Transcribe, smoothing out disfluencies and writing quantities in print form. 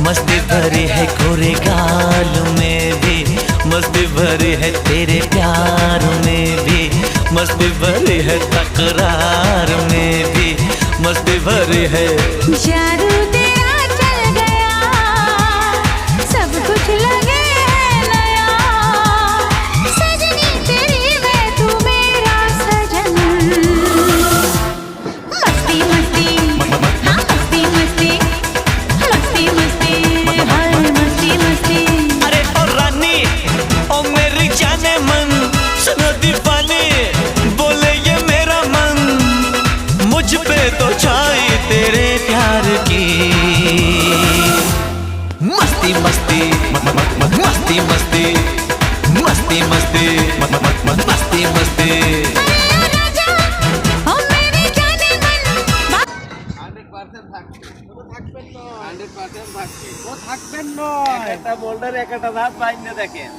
मस्ती भरी है गोरे गाल में भी, मस्ती भरी है तेरे प्यार में भी, मस्ती भरी है तकरार में भी, मस्ती भरी है। जादू तेरा चल गया, सब कुछ लगे है नया, सजनी तेरी मैं तू मेरा सजन। मस्ती मस्ती हाँ मस्ती मस्ती मस्ती मस्ती हाय मस्ती मस्ती। अरे ओ रानी ओ मेरी जाने मन, सुनो दीवानी बोले ये मेरा मन, मुझ पे तो छाई तेरे प्यार की मस्ती मस्ती मस्ती मस्ती मस्ती मस्ती मस्ती मस्ती। থাকবেন না, একটা বোল্ডার একটা ধাপ বাইনে দেখেন।